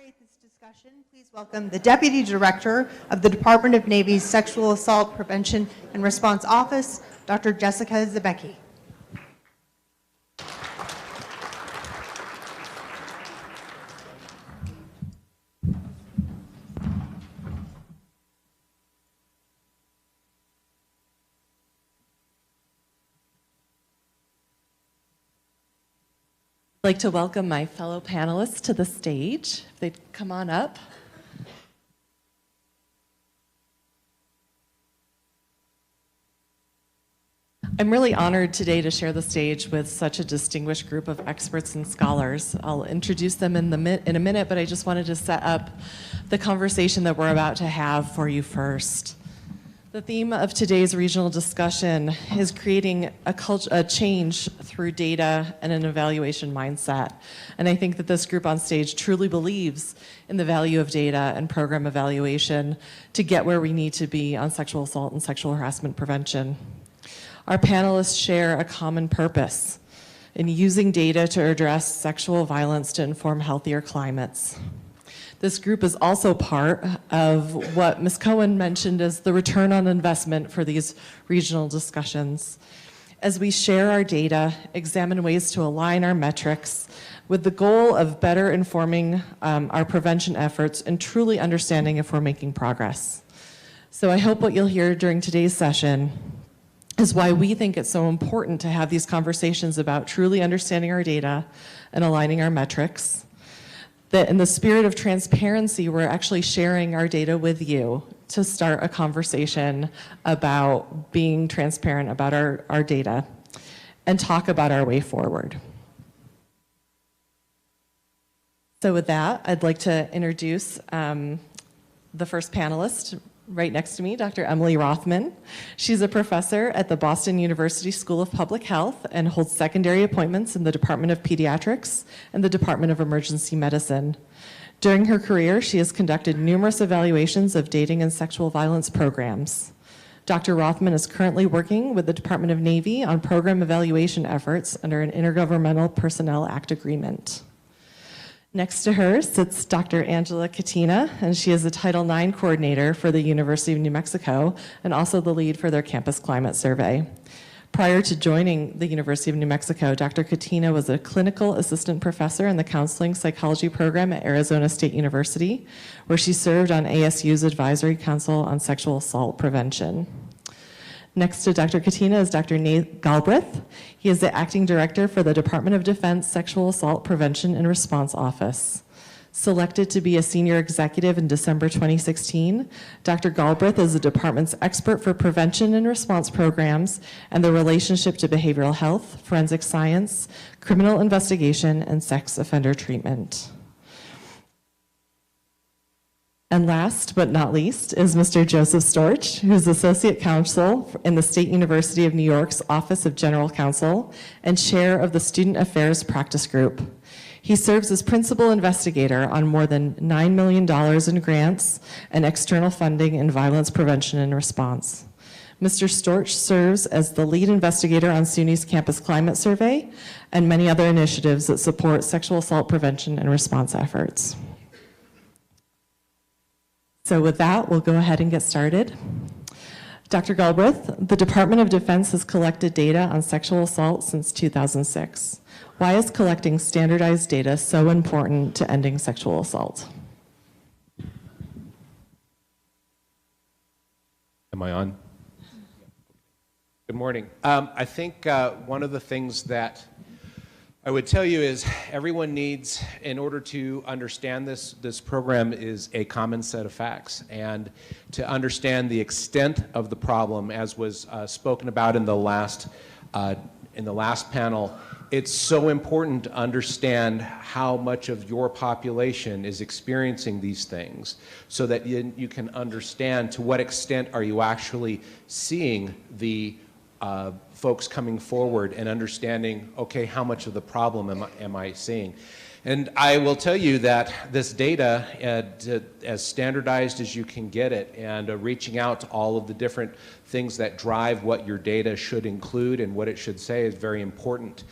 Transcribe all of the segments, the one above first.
moderate this discussion, please welcome the Deputy Director of the Department of Navy's Sexual Assault Prevention and Response Office, Dr. Jessica Zabecki. I'd like to welcome my fellow panelists to the stage. If they'd come on up. I'm really honored today to share the stage with such a distinguished group of experts and scholars. I'll introduce them in a minute, but I just wanted to set up the conversation that we're about to have for you first. The theme of today's regional discussion is creating a change through data and an evaluation mindset. And I think that this group on stage truly believes in the value of data and program evaluation to get where we need to be on sexual assault and sexual harassment prevention. Our panelists share a common purpose in using data to address sexual violence to inform healthier climates. This group is also part of what Ms. Cohen mentioned as the return on investment for these regional discussions. As we share our data, examine ways to align our metrics with the goal of better informing our prevention efforts and truly understanding if we're making progress. So I hope what you'll hear during today's session is why we think it's so important to have these conversations about truly understanding our data and aligning our metrics. That in the spirit of transparency, we're actually sharing our data with you to start a conversation about being transparent about our data and talk about our way forward. So with that, I'd like to introduce the first panelist right next to me, Dr. Emily Rothman. She's a professor at the Boston University School of Public Health and holds secondary appointments in the Department of Pediatrics and the Department of Emergency Medicine. During her career, she has conducted numerous evaluations of dating and sexual violence programs. Dr. Rothman is currently working with the Department of Navy on program evaluation efforts under an Intergovernmental Personnel Act agreement. Next to her sits Dr. Angela Catena, and she is the Title IX coordinator for the University of New Mexico and also the lead for their campus climate survey. Prior to joining the University of New Mexico, Dr. Catena was a clinical assistant professor in the counseling psychology program at Arizona State University, where she served on ASU's Advisory Council on Sexual Assault Prevention. Next to Dr. Catena is Dr. Nate Galbreath. He is the acting director for the Department of Defense Sexual Assault Prevention and Response Office. Selected to be a senior executive in December 2016, Dr. Galbreath is the department's expert for prevention and response programs and the relationship to behavioral health, forensic science, criminal investigation, and sex offender treatment. And last but not least is Mr. Joseph Storch, who's Associate Counsel in the State University of New York's Office of General Counsel and Chair of the Student Affairs Practice Group. He serves as Principal Investigator on more than $9 million in grants and external funding in violence prevention and response. Mr. Storch serves as the lead investigator on SUNY's campus climate survey and many other initiatives that support sexual assault prevention and response efforts. So with that, we'll go ahead and get started. Dr. Galbreath, the Department of Defense has collected data on sexual assault since 2006. Why is collecting standardized data so important to ending sexual assault? Am I on? Good morning. I think one of the things that I would tell you is everyone needs, in order to understand this program, is a common set of facts, and to understand the extent of the problem, as was spoken about in the last panel. It's so important to understand how much of your population is experiencing these things, so that you can understand to what extent are you actually seeing the folks coming forward and understanding, okay, how much of the problem am I seeing? And I will tell you that this data, as standardized as you can get it, and reaching out to all of the different things that drive what your data should include and what it should say, is very important.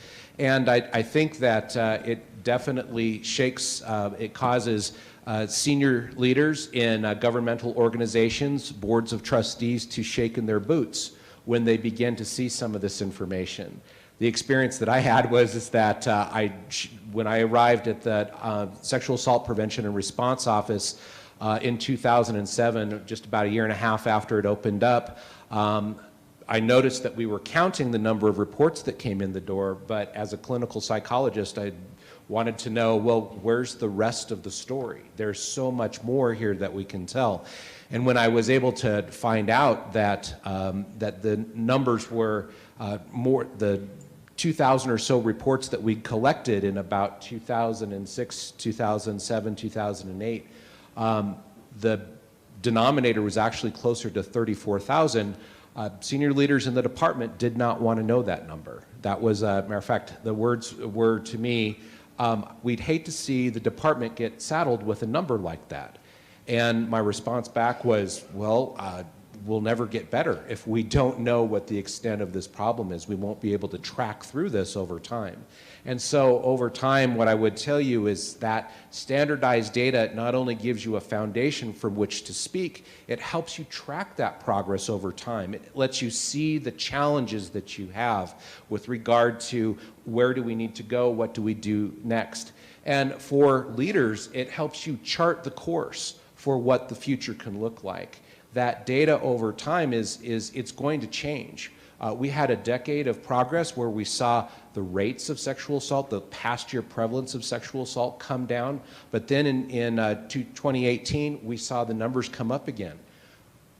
And I think that it definitely shakes, it causes senior leaders in governmental organizations, boards of trustees to shake in their boots when they begin to see some of this information. The experience that I had was that when I arrived at the Sexual Assault Prevention and Response Office in 2007, just about a year and a half after it opened up, I noticed that we were counting the number of reports that came in the door, but as a clinical psychologist, I wanted to know, well, where's the rest of the story? There's so much more here that we can tell. And when I was able to find out that, that the numbers were the 2,000 or so reports that we collected in about 2006, 2007, 2008, the denominator was actually closer to 34,000. Senior leaders in the department did not want to know that number. That was, matter of fact, the words were to me, we'd hate to see the department get saddled with a number like that. And my response back was, well, we'll never get better. If we don't know what the extent of this problem is, we won't be able to track through this over time. And so over time, what I would tell you is that standardized data not only gives you a foundation from which to speak, it helps you track that progress over time. It lets you see the challenges that you have with regard to where do we need to go, what do we do next. And for leaders, it helps you chart the course for what the future can look like. That data over time it's going to change. We had a decade of progress where we saw the rates of sexual assault, the past year prevalence of sexual assault come down, but then in 2018, we saw the numbers come up again.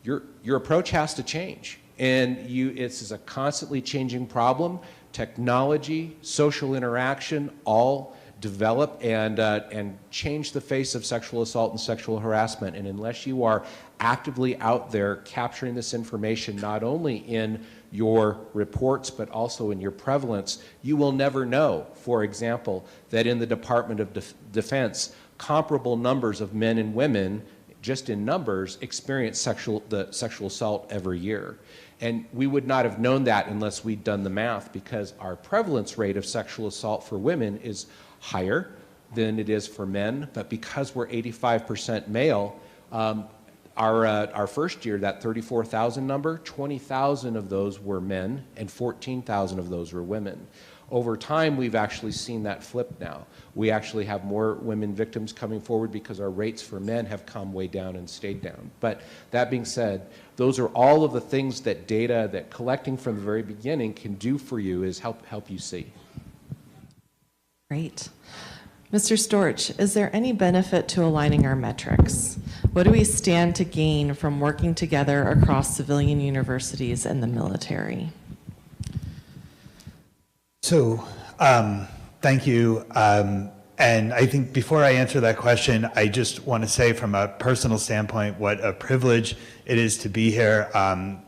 Your approach has to change, and it's a constantly changing problem. Technology, social interaction, all develop and change the face of sexual assault and sexual harassment. And unless you are actively out there capturing this information, not only in your reports, but also in your prevalence, you will never know, for example, that in the Department of Defense, comparable numbers of men and women, just in numbers, experience sexual assault every year. And we would not have known that unless we'd done the math, because our prevalence rate of sexual assault for women is higher than it is for men, but because we're 85% male, our first year, that 34,000 number, 20,000 of those were men and 14,000 of those were women. Over time, we've actually seen that flip now. We actually have more women victims coming forward because our rates for men have come way down and stayed down. But that being said, those are all of the things that data that collecting from the very beginning can do for you, is help you see. Great. Mr. Storch, is there any benefit to aligning our metrics? What do we stand to gain from working together across civilian universities and the military? So, thank you. And I think before I answer that question, I just want to say from a personal standpoint what a privilege it is to be here.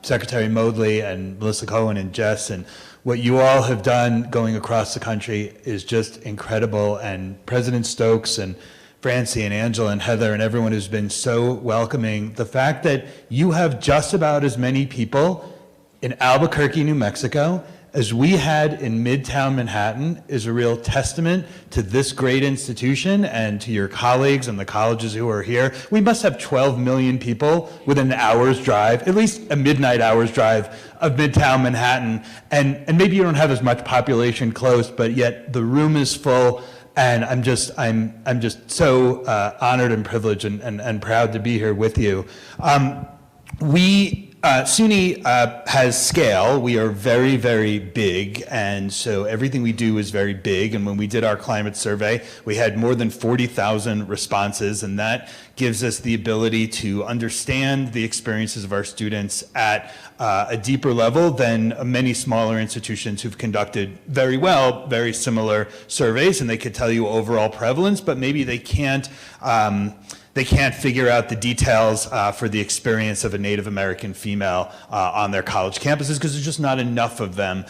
Secretary Moodley and Melissa Cohen and Jess, and what you all have done going across the country is just incredible. And President Stokes and Francie and Angela and Heather and everyone who's been so welcoming. The fact that you have just about as many people in Albuquerque, New Mexico, as we had in Midtown Manhattan is a real testament to this great institution and to your colleagues and the colleges who are here. We must have 12 million people within an hour's drive, at least a midnight hour's drive of Midtown Manhattan. And maybe you don't have as much population close, but yet the room is full. And I'm just so honored and privileged and proud to be here with you. SUNY has scale. We are very, very big, and so everything we do is very big. And when we did our climate survey, we had more than 40,000 responses, and that gives us the ability to understand the experiences of our students at a deeper level than many smaller institutions who've conducted very well, very similar surveys, and they could tell you overall prevalence, but maybe they can't figure out the details for the experience of a Native American female on their college campuses, because there's just not enough of them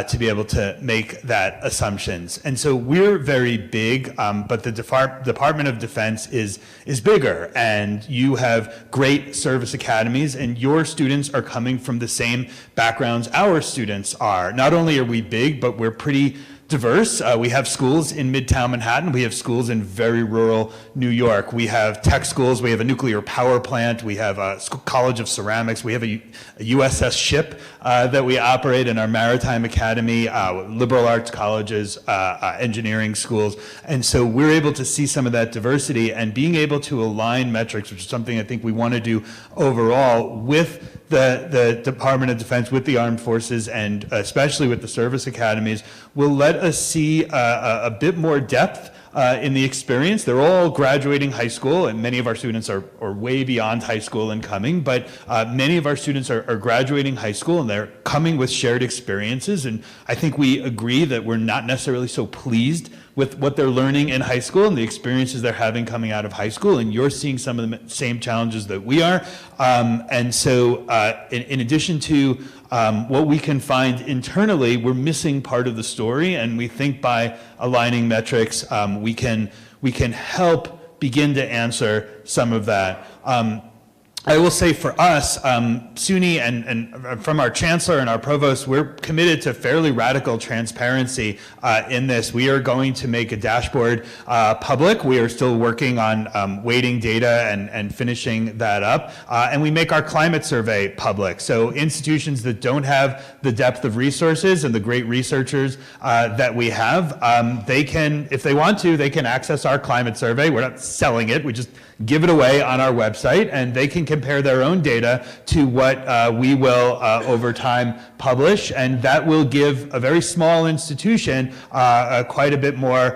to be able to make that assumptions. And so we're very big, but the Department of Defense is bigger, and you have great service academies, and your students are coming from the same backgrounds our students are. Not only are we big, but we're pretty diverse. We have schools in Midtown Manhattan. We have schools in very rural New York. We have tech schools. We have a nuclear power plant. We have a College of Ceramics. We have a USS ship that we operate in our Maritime Academy, liberal arts colleges, engineering schools. And so we're able to see some of that diversity, and being able to align metrics, which is something I think we want to do overall with the Department of Defense, with the armed forces, and especially with the service academies, will let us see a bit more depth in the experience. They're all graduating high school, and many of our students are way beyond high school and coming, but many of our students are graduating high school, and they're coming with shared experiences. And I think we agree that we're not necessarily so pleased with what they're learning in high school and the experiences they're having coming out of high school, and you're seeing some of the same challenges that we are. And so in addition to what we can find internally, we're missing part of the story, and we think by aligning metrics, we can help begin to answer some of that. I will say for us, SUNY and from our chancellor and our provost, we're committed to fairly radical transparency in this. We are going to make a dashboard public. We are still working on weighting data and finishing that up. And we make our climate survey public. So institutions that don't have the depth of resources and the great researchers that we have, they can, if they want to, they can access our climate survey. We're not selling it. We just give it away on our website, and they can compare their own data to what we will over time publish, and that will give a very small institution quite a bit more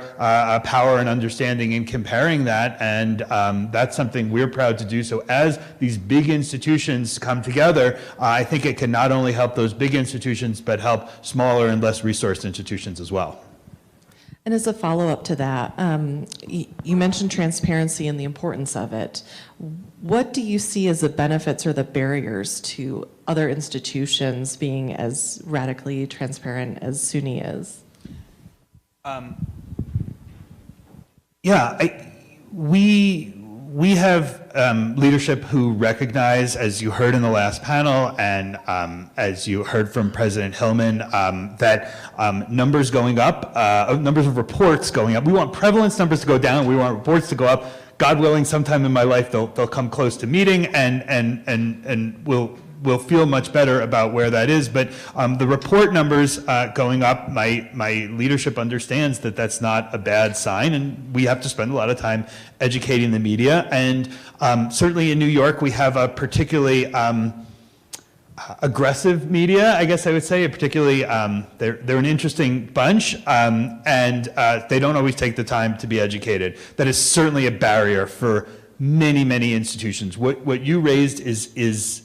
power and understanding in comparing that, and that's something we're proud to do. So as these big institutions come together, I think it can not only help those big institutions, but help smaller and less resourced institutions as well. And as a follow-up to that, you mentioned transparency and the importance of it. What do you see as the benefits or the barriers to other institutions being as radically transparent as SUNY is? We have leadership who recognize, as you heard in the last panel, and as you heard from President Hillman, that numbers going up, numbers of reports going up. We want prevalence numbers to go down. We want reports to go up. God willing, sometime in my life they'll come close to meeting, and we'll feel much better about where that is. But the report numbers going up, my leadership understands that that's not a bad sign, and we have to spend a lot of time educating the media. And certainly in New York, we have a particularly aggressive media, I guess I would say, particularly they're an interesting bunch, and they don't always take the time to be educated. That is certainly a barrier for many institutions. What you raised is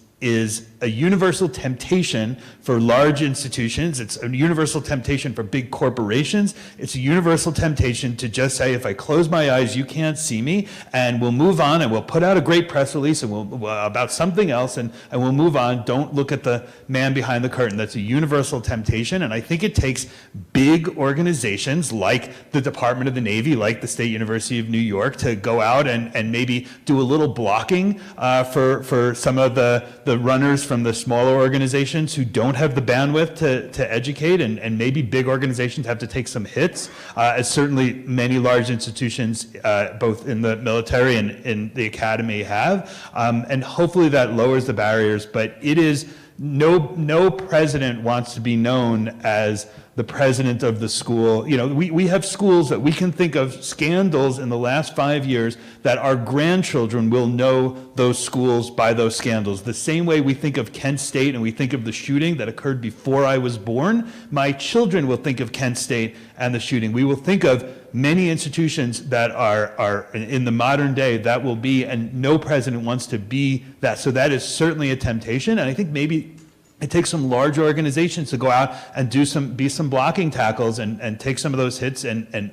a universal temptation for large institutions. It's a universal temptation for big corporations. It's a universal temptation to just say, if I close my eyes, you can't see me, and we'll move on, and we'll put out a great press release and about something else, and we'll move on. Don't look at the man behind the curtain. That's a universal temptation, and I think it takes big organizations like the Department of the Navy, like the State University of New York, to go out and maybe do a little blocking for some of the runners from the smaller organizations who don't have the bandwidth to educate, and maybe big organizations have to take some hits, as certainly many large institutions, both in the military and in the academy have, and hopefully that lowers the barriers. But it is, no president wants to be known as the president of the school. You know, we have schools that we can think of scandals in the last 5 years that our grandchildren will know those schools by those scandals. The same way we think of Kent State and we think of the shooting that occurred before I was born, my children will think of Kent State and the shooting. We will think of many institutions that are in the modern day that will be, and no president wants to be that. So that is certainly a temptation, and I think maybe it takes some large organizations to go out and be some blocking tackles and take some of those hits and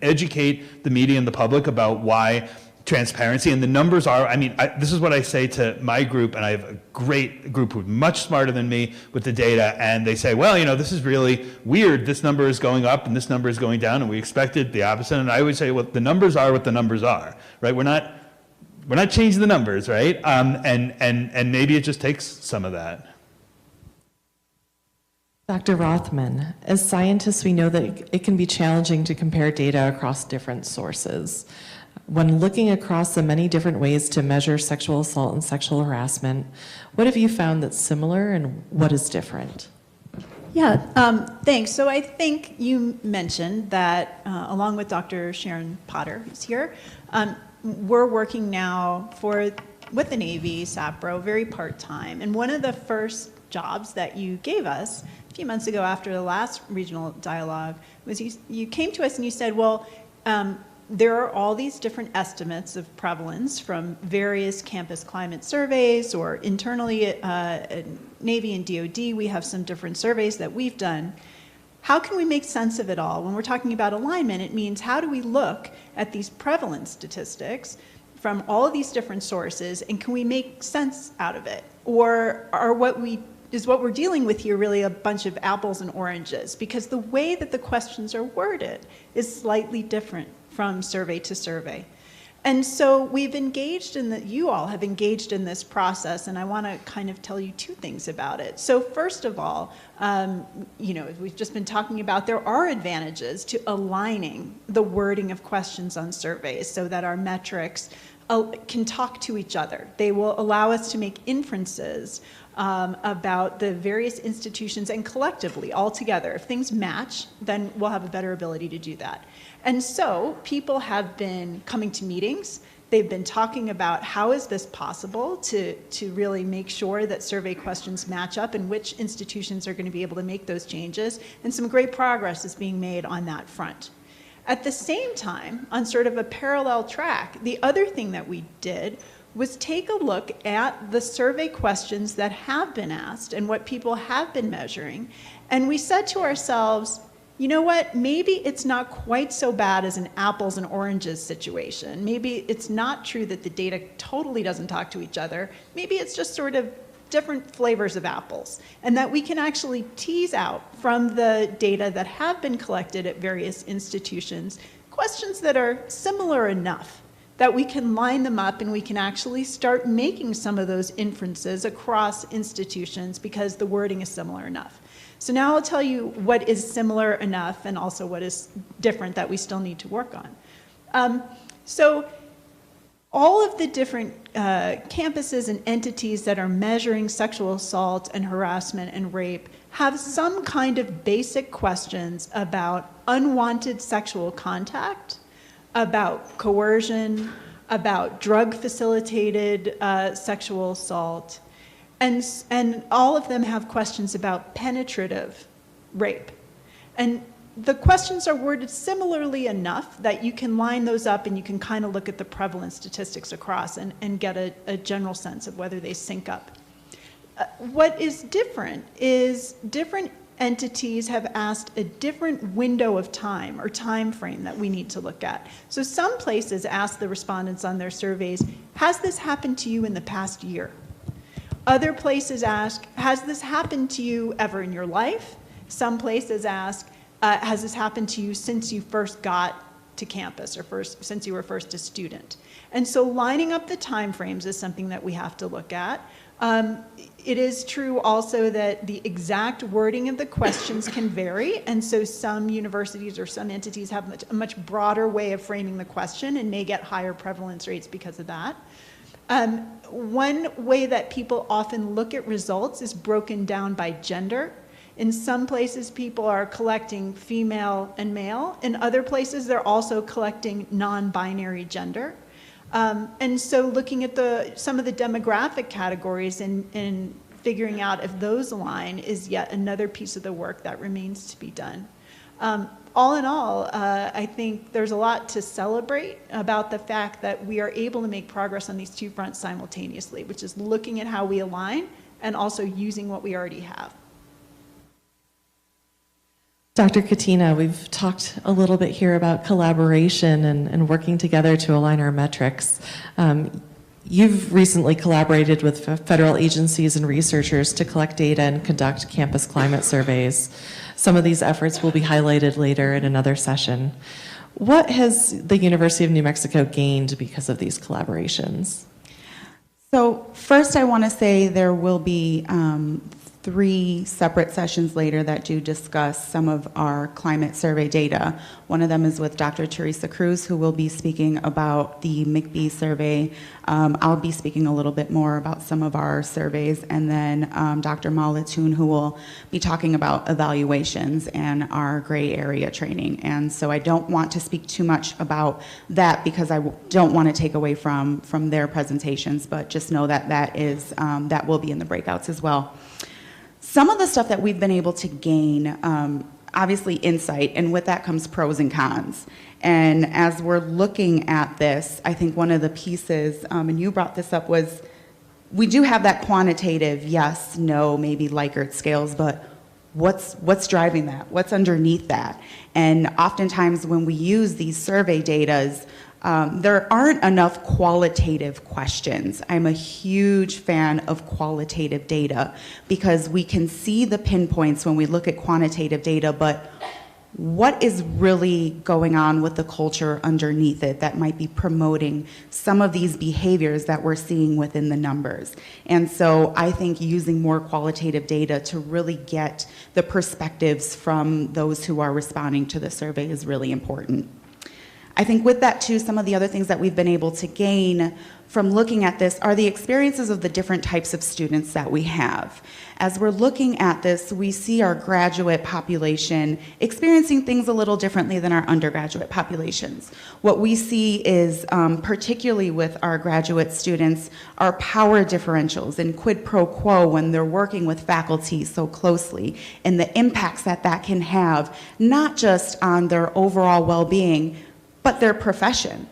educate the media and the public about why transparency. And the numbers are, I mean, this is what I say to my group, and I have a great group who's much smarter than me with the data, and they say, well, you know, this is really weird. This number is going up and this number is going down, and we expected the opposite. And I would say, well, the numbers are what the numbers are, right? We're not changing the numbers, right? And maybe it just takes some of that. Dr. Rothman, as scientists, we know that it can be challenging to compare data across different sources. When looking across the many different ways to measure sexual assault and sexual harassment, what have you found that's similar and what is different? Yeah, thanks. So I think you mentioned that, along with Dr. Sharon Potter, who's here, we're working now with the Navy, SAPR, very part-time. And one of the first jobs that you gave us a few months ago after the last regional dialogue was you came to us and you said, well, there are all these different estimates of prevalence from various campus climate surveys, or internally at Navy and DoD, we have some different surveys that we've done. How can we make sense of it all? When we're talking about alignment, it means how do we look at these prevalence statistics from all of these different sources, and can we make sense out of it? Or is what we're dealing with here really a bunch of apples and oranges? Because the way that the questions are worded is slightly different from survey to survey. And so we've engaged you all have engaged in this process, and I want to kind of tell you two things about it. So first of all, we've just been talking about there are advantages to aligning the wording of questions on surveys so that our metrics can talk to each other. They will allow us to make inferences about the various institutions and collectively, all together. If things match, then we'll have a better ability to do that. And so people have been coming to meetings. They've been talking about how is this possible to really make sure that survey questions match up and which institutions are going to be able to make those changes. And some great progress is being made on that front. At the same time, on sort of a parallel track, the other thing that we did was take a look at the survey questions that have been asked and what people have been measuring. And we said to ourselves, you know what, maybe it's not quite so bad as an apples and oranges situation. Maybe it's not true that the data totally doesn't talk to each other. Maybe it's just sort of different flavors of apples, and that we can actually tease out from the data that have been collected at various institutions questions that are similar enough that we can line them up and we can actually start making some of those inferences across institutions because the wording is similar enough. So now I'll tell you what is similar enough and also what is different that we still need to work on. So all of the different campuses and entities that are measuring sexual assault and harassment and rape have some kind of basic questions about unwanted sexual contact, about coercion, about drug-facilitated sexual assault, and all of them have questions about penetrative rape. And the questions are worded similarly enough that you can line those up and you can kind of look at the prevalence statistics across and get a general sense of whether they sync up. What is different is different entities have asked a different window of time or time frame that we need to look at. So some places ask the respondents on their surveys, has this happened to you in the past year? Other places ask, has this happened to you ever in your life? Some places ask, has this happened to you since you first got to campus or since you were first a student? And so lining up the time frames is something that we have to look at. It is true also that the exact wording of the questions can vary, and so some universities or some entities have a much broader way of framing the question and may get higher prevalence rates because of that. One way that people often look at results is broken down by gender. In some places, people are collecting female and male. In other places, they're also collecting non-binary gender. And so looking at some of the demographic categories and figuring out if those align is yet another piece of the work that remains to be done. All in all, I think there's a lot to celebrate about the fact that we are able to make progress on these two fronts simultaneously, which is looking at how we align and also using what we already have. Dr. Catena, we've talked a little bit here about collaboration and working together to align our metrics. You've recently collaborated with federal agencies and researchers to collect data and conduct campus climate surveys. Some of these efforts will be highlighted later in another session. What has the University of New Mexico gained because of these collaborations? So first I want to say there will be 3 separate sessions later that do discuss some of our climate survey data. One of them is with Dr. Teresa Cruz, who will be speaking about the McBee survey. I'll be speaking a little bit more about some of our surveys, and then Dr. Malatoon, who will be talking about evaluations and our gray area training. And so I don't want to speak too much about that because I don't want to take away from their presentations, but just know that that will be in the breakouts as well. Some of the stuff that we've been able to gain, obviously insight, and with that comes pros and cons. And as we're looking at this, I think one of the pieces, and you brought this up, was we do have that quantitative yes, no, maybe Likert scales, but what's driving that? What's underneath that? And oftentimes when we use these survey datas, there aren't enough qualitative questions. I'm a huge fan of qualitative data because we can see the pinpoints when we look at quantitative data, but what is really going on with the culture underneath it that might be promoting some of these behaviors that we're seeing within the numbers? And so I think using more qualitative data to really get the perspectives from those who are responding to the survey is really important. I think with that too, some of the other things that we've been able to gain from looking at this are the experiences of the different types of students that we have. As we're looking at this, we see our graduate population experiencing things a little differently than our undergraduate populations. What we see is, particularly with our graduate students, our power differentials and quid pro quo when they're working with faculty so closely, and the impacts that that can have, not just on their overall well-being, but their profession,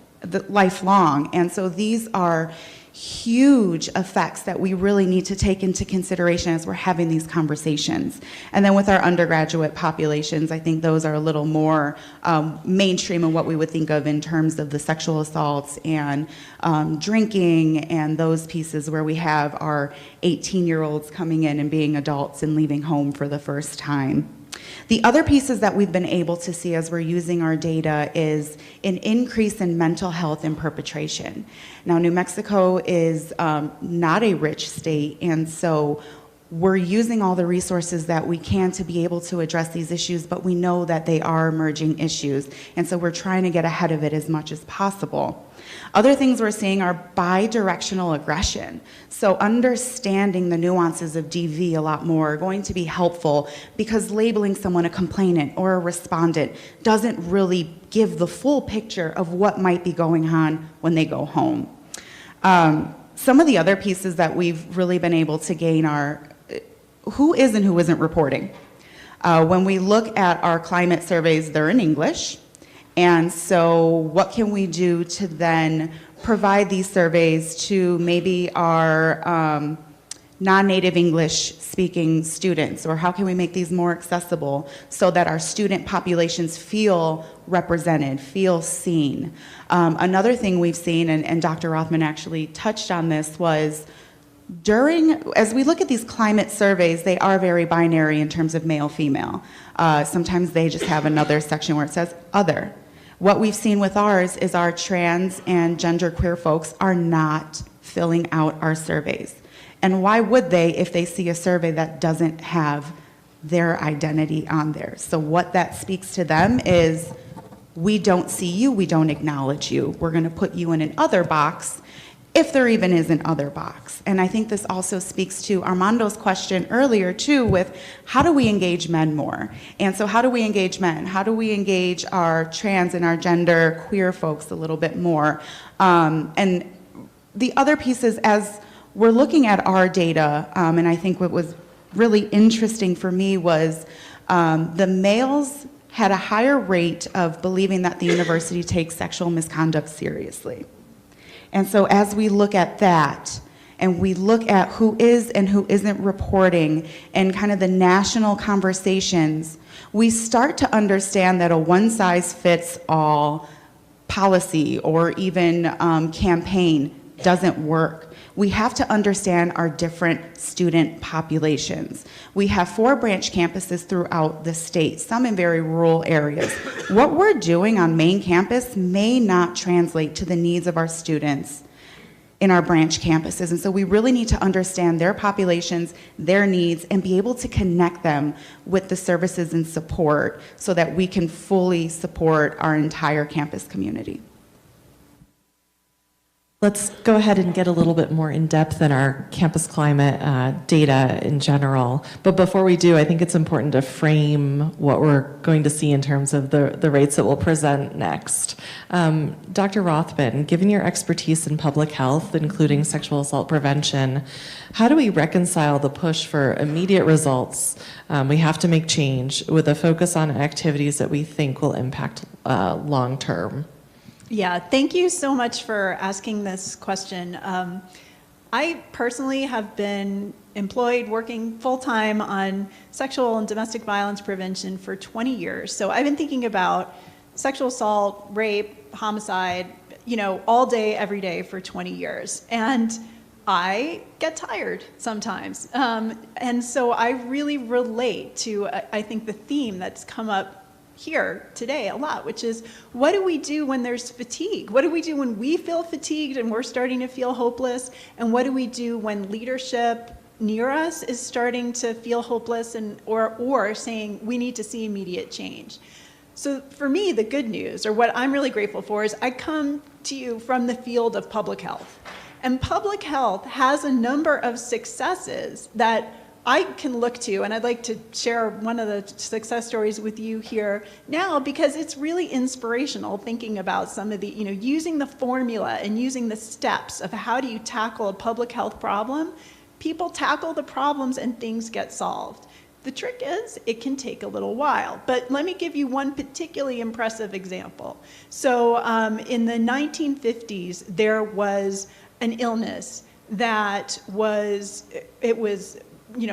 lifelong. And so these are huge effects that we really need to take into consideration as we're having these conversations. And then with our undergraduate populations, I think those are a little more mainstream in what we would think of in terms of the sexual assaults and drinking and those pieces where we have our 18-year-olds coming in and being adults and leaving home for the first time. The other pieces that we've been able to see as we're using our data is an increase in mental health and perpetration. Now, New Mexico is not a rich state, and so we're using all the resources that we can to be able to address these issues, but we know that they are emerging issues, and so we're trying to get ahead of it as much as possible. Other things we're seeing are bi-directional aggression. So understanding the nuances of DV a lot more are going to be helpful because labeling someone a complainant or a respondent doesn't really give the full picture of what might be going on when they go home. Some of the other pieces that we've really been able to gain are who is and who isn't reporting. When we look at our climate surveys, they're in English. And so what can we do to then provide these surveys to maybe our non-native English speaking students, or how can we make these more accessible so that our student populations feel represented, feel seen? Another thing we've seen, and Dr. Rothman actually touched on this, was as we look at these climate surveys, they are very binary in terms of male-female. Sometimes they just have another section where it says other. What we've seen with ours is our trans and genderqueer folks are not filling out our surveys. And why would they if they see a survey that doesn't have their identity on there? So what that speaks to them is, we don't see you, we don't acknowledge you. We're gonna put you in an other box, if there even is an other box. And I think this also speaks to Armando's question earlier too, with how do we engage men more? And so how do we engage men? How do we engage our trans and our gender queer folks a little bit more? And the other pieces, as we're looking at our data, and I think what was really interesting for me was the males had a higher rate of believing that the university takes sexual misconduct seriously. And so as we look at that, and we look at who is and who isn't reporting and kind of the national conversations, we start to understand that a one-size-fits-all policy or even campaign doesn't work. We have to understand our different student populations. We have 4 branch campuses throughout the state, some in very rural areas. What we're doing on main campus may not translate to the needs of our students in our branch campuses. And so we really need to understand their populations, their needs, and be able to connect them with the services and support so that we can fully support our entire campus community. Let's go ahead and get a little bit more in depth in our campus climate data in general. But before we do, I think it's important to frame what we're going to see in terms of the rates that we'll present next. Dr. Rothman, given your expertise in public health, including sexual assault prevention, how do we reconcile the push for immediate results? We have to make change with a focus on activities that we think will impact long term. Yeah, thank you so much for asking this question. I personally have been employed working full-time on sexual and domestic violence prevention for 20 years. So I've been thinking about sexual assault, rape, homicide, all day, every day for 20 years. And I get tired sometimes. And so I really relate to, I think, the theme that's come up here today a lot, which is, what do we do when there's fatigue? What do we do when we feel fatigued and we're starting to feel hopeless? And what do we do when leadership near us is starting to feel hopeless or saying we need to see immediate change? So for me, the good news, or what I'm really grateful for, is I come to you from the field of public health. And public health has a number of successes that I can look to, and I'd like to share one of the success stories with you here now, because it's really inspirational thinking about some of the, using the formula and using the steps of how do you tackle a public health problem. People tackle the problems and things get solved. The trick is it can take a little while, but let me give you one particularly impressive example. So in the 1950s, there was an illness that was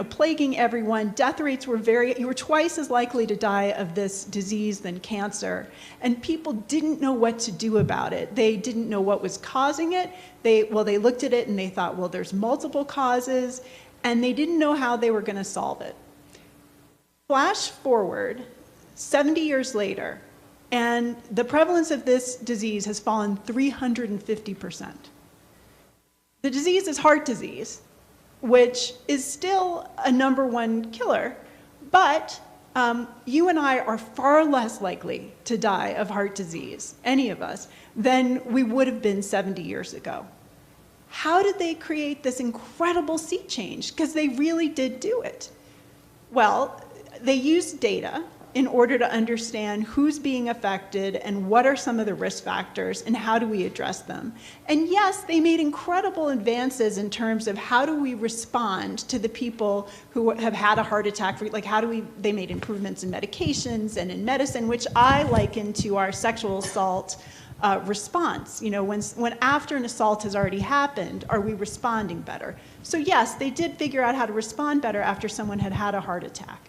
plaguing everyone. Death rates were you were twice as likely to die of this disease than cancer. And people didn't know what to do about it. They didn't know what was causing it. They looked at it and they thought, well, there's multiple causes, and they didn't know how they were going to solve it. Flash forward 70 years later, and the prevalence of this disease has fallen 350%. The disease is heart disease, which is still a #1 killer, but you and I are far less likely to die of heart disease, any of us, than we would have been 70 years ago. How did they create this incredible sea change? Because they really did do it. Well, they used data in order to understand who's being affected and what are some of the risk factors and how do we address them. And yes, they made incredible advances in terms of how do we respond to the people who have had a heart attack, they made improvements in medications and in medicine, which I liken to our sexual assault response. When after an assault has already happened, are we responding better? So yes, they did figure out how to respond better after someone had had a heart attack.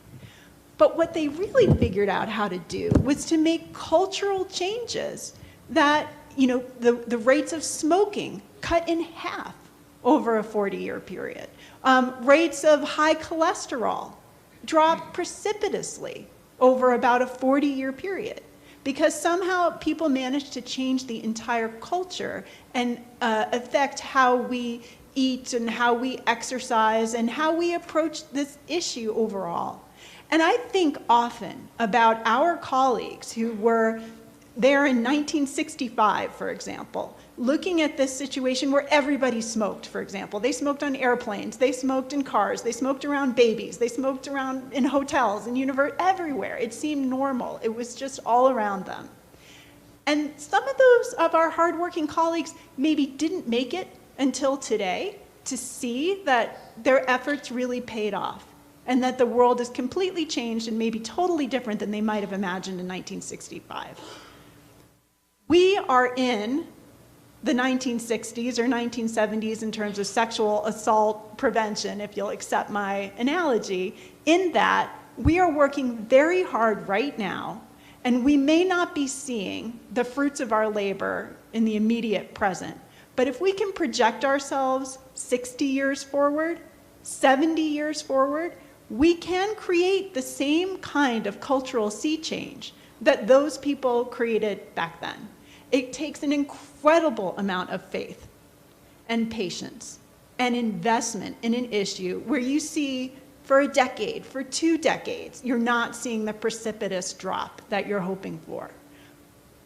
But what they really figured out how to do was to make cultural changes that, the rates of smoking cut in half over a 40-year period. Rates of high cholesterol dropped precipitously over about a 40-year period, because somehow people managed to change the entire culture and affect how we eat and how we exercise and how we approach this issue overall. And I think often about our colleagues who were there in 1965, for example, looking at this situation where everybody smoked, for example. They smoked on airplanes, they smoked in cars, they smoked around babies, they smoked around in hotels and everywhere. It seemed normal. It was just all around them. And some of those of our hardworking colleagues maybe didn't make it until today to see that their efforts really paid off, and that the world is completely changed and maybe totally different than they might have imagined in 1965. We are in the 1960s or 1970s in terms of sexual assault prevention, if you'll accept my analogy, in that we are working very hard right now, and we may not be seeing the fruits of our labor in the immediate present. But if we can project ourselves 60 years forward, 70 years forward, we can create the same kind of cultural sea change that those people created back then. It takes an incredible amount of faith. and patience and investment in an issue where you see for a decade, for 2 decades, you're not seeing the precipitous drop that you're hoping for.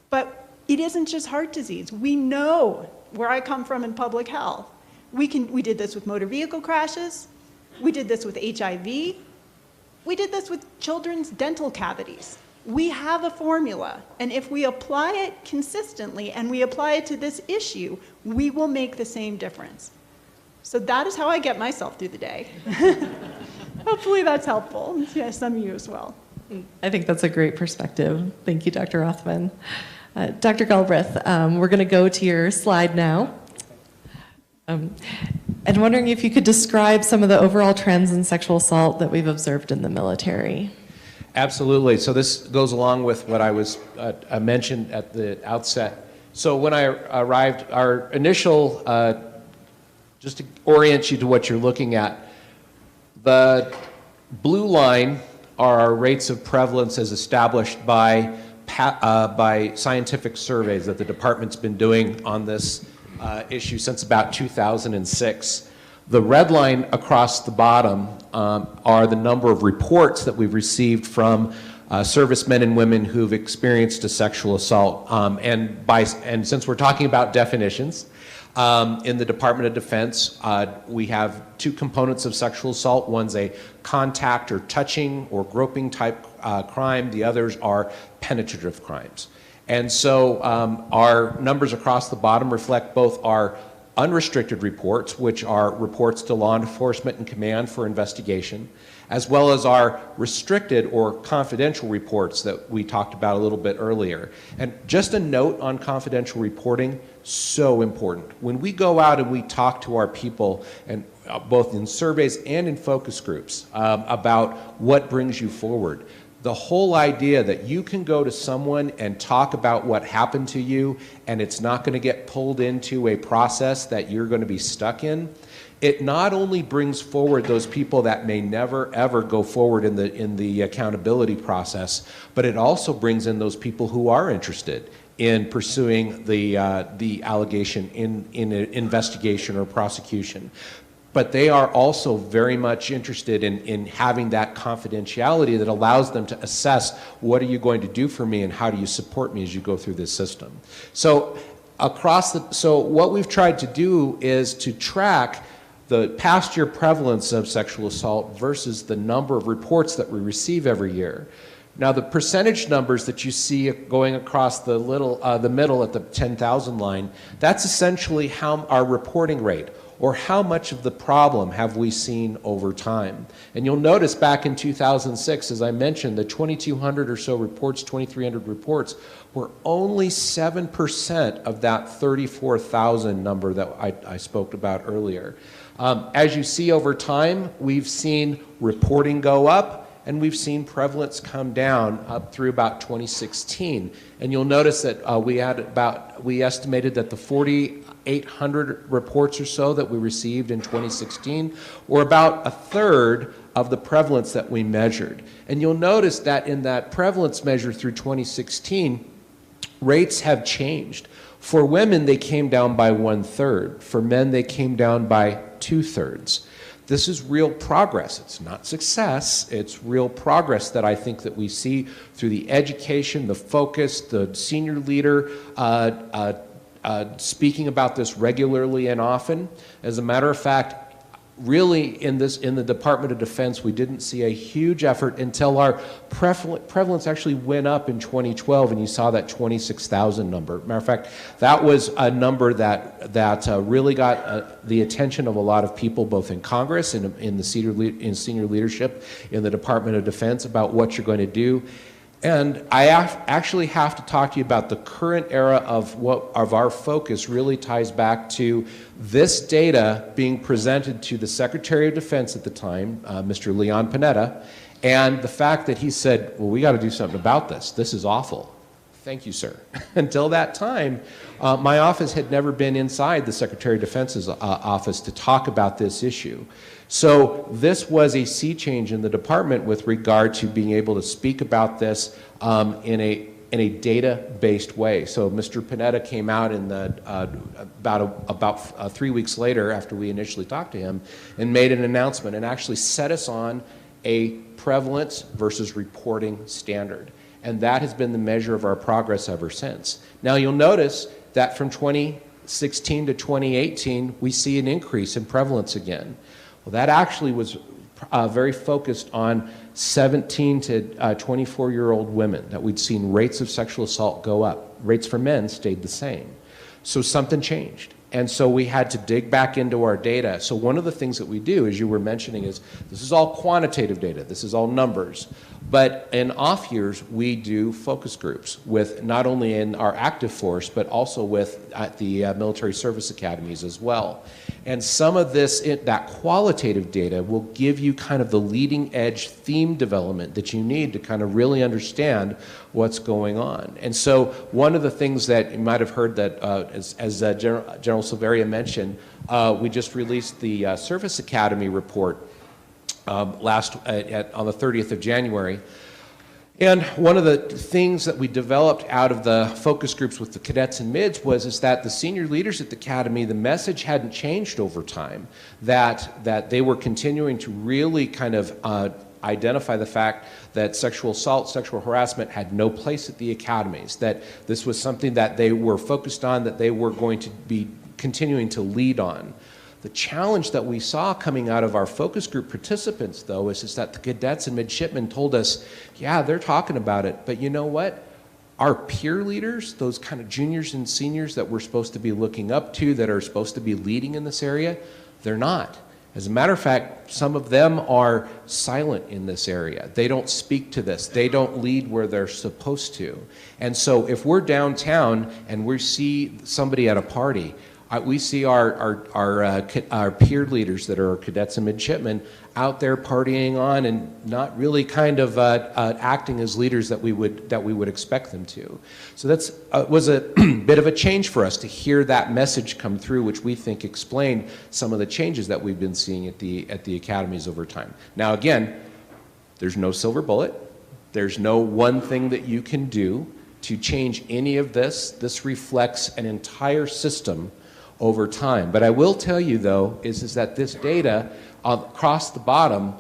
But it isn't just heart disease. We know where I come from in public health. We did this with motor vehicle crashes. We did this with HIV. We did this with children's dental cavities. We have a formula, and if we apply it consistently and we apply it to this issue, we will make the same difference. So that is how I get myself through the day. Hopefully that's helpful. Yeah, some of you as well. I think that's a great perspective. Thank you, Dr. Rothman. Dr. Galbreath, we're going to go to your slide now. And wondering if you could describe some of the overall trends in sexual assault that we've observed in the military. Absolutely. So this goes along with what I mentioned at the outset. So when I arrived, our initial, just to orient you to what you're looking at, the blue line are our rates of prevalence as established by scientific surveys that the department's been doing on this issue since about 2006. The red line across the bottom are the number of reports that we've received from servicemen and women who've experienced a sexual assault. And since we're talking about definitions, in the Department of Defense, we have 2 components of sexual assault. One's a contact or touching or groping type crime. The others are penetrative crimes. And so our numbers across the bottom reflect both our unrestricted reports, which are reports to law enforcement and command for investigation, as well as our restricted or confidential reports that we talked about a little bit earlier. And just a note on confidential reporting, so important. When we go out and we talk to our people, and both in surveys and in focus groups, about what brings you forward, the whole idea that you can go to someone and talk about what happened to you and it's not going to get pulled into a process that you're going to be stuck in, it not only brings forward those people that may never ever go forward in the accountability process, but it also brings in those people who are interested in pursuing the allegation in an investigation or prosecution. But they are also very much interested in having that confidentiality that allows them to assess what are you going to do for me and how do you support me as you go through this system. So what we've tried to do is to track the past year prevalence of sexual assault versus the number of reports that we receive every year. Now the percentage numbers that you see going across the middle at the 10,000 line, that's essentially how our reporting rate, or how much of the problem have we seen over time. And you'll notice back in 2006, as I mentioned, the 2,200 or so reports, 2,300 reports, were only 7% of that 34,000 number that I spoke about earlier. As you see over time, we've seen reporting go up, and we've seen prevalence come down up through about 2016. And you'll notice that we estimated that the 4,800 reports or so that we received in 2016 were about a third of the prevalence that we measured. And you'll notice that in that prevalence measure through 2016, rates have changed. For women, they came down by 1/3. For men, they came down by 2/3. This is real progress. It's not success. It's real progress that I think that we see through the education, the focus, the senior leader speaking about this regularly and often. As a matter of fact, really in the Department of Defense, we didn't see a huge effort until our prevalence actually went up in 2012, and you saw that 26,000 number. Matter of fact, that was a number that really got the attention of a lot of people, both in Congress and in senior leadership in the Department of Defense, about what you're going to do. And I actually have to talk to you about the current era of our focus really ties back to this data being presented to the Secretary of Defense at the time, Mr. Leon Panetta, and the fact that he said, well, we got to do something about this. This is awful. Thank you, sir. Until that time, my office had never been inside the Secretary of Defense's office to talk about this issue. So this was a sea change in the department with regard to being able to speak about this in in a data-based way. So Mr. Panetta came out in the, about 3 weeks later after we initially talked to him and made an announcement and actually set us on a prevalence versus reporting standard. And that has been the measure of our progress ever since. Now you'll notice that from 2016 to 2018, we see an increase in prevalence again. Well, that actually was very focused on 17 to 24-year-old women, that we'd seen rates of sexual assault go up. Rates for men stayed the same. So something changed. And so we had to dig back into our data. So one of the things that we do, as you were mentioning, is this is all quantitative data. This is all numbers. But in off years, we do focus groups with not only in our active force, but also with at the military service academies as well. And some of this, that qualitative data will give you kind of the leading edge theme development that you need to kind of really understand what's going on. And so one of the things that you might have heard that, as General Silveria mentioned, we just released the Service Academy report on the 30th of January. And one of the things that we developed out of the focus groups with the cadets and mids is that the senior leaders at the academy, the message hadn't changed over time, that they were continuing to really kind of identify the fact that sexual assault, sexual harassment had no place at the academies, that this was something that they were focused on, that they were going to be continuing to lead on. The challenge that we saw coming out of our focus group participants, though, is that the cadets and midshipmen told us, yeah, they're talking about it, but you know what? Our peer leaders, those kind of juniors and seniors that we're supposed to be looking up to, that are supposed to be leading in this area, they're not. As a matter of fact, some of them are silent in this area. They don't speak to this. They don't lead where they're supposed to. And so if we're downtown and we see somebody at a party, we see our peer leaders that are our cadets and midshipmen out there partying on and not really kind of acting as leaders that we would expect them to. So that's was a bit of a change for us to hear that message come through, which we think explained some of the changes that we've been seeing at the academies over time. Now again, there's no silver bullet. There's no one thing that you can do to change any of this. This reflects an entire system over time. But I will tell you, though, is that this data across the bottom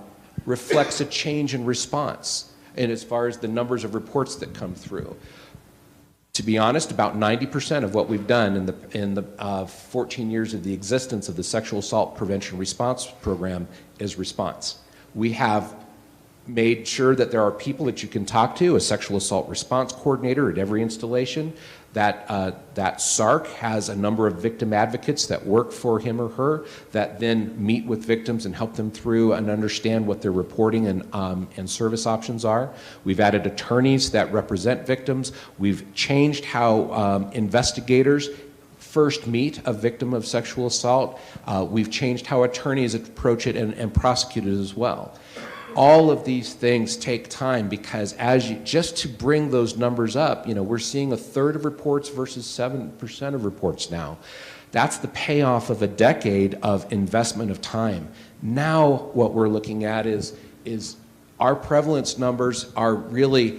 reflects a change in response, and as far as the numbers of reports that come through. To be honest, about 90% of what we've done in the 14 years of the existence of the Sexual Assault Prevention Response Program is response. We have made sure that there are people that you can talk to, a sexual assault response coordinator at every installation, that SARC has a number of victim advocates that work for him or her that then meet with victims and help them through and understand what their reporting and service options are. We've added attorneys that represent victims. We've changed how investigators first meet a victim of sexual assault. We've changed how attorneys approach it and prosecute it as well. All of these things take time because just to bring those numbers up, we're seeing 1/3 of reports versus 7% of reports now. That's the payoff of a decade of investment of time. Now what we're looking at is our prevalence numbers are really,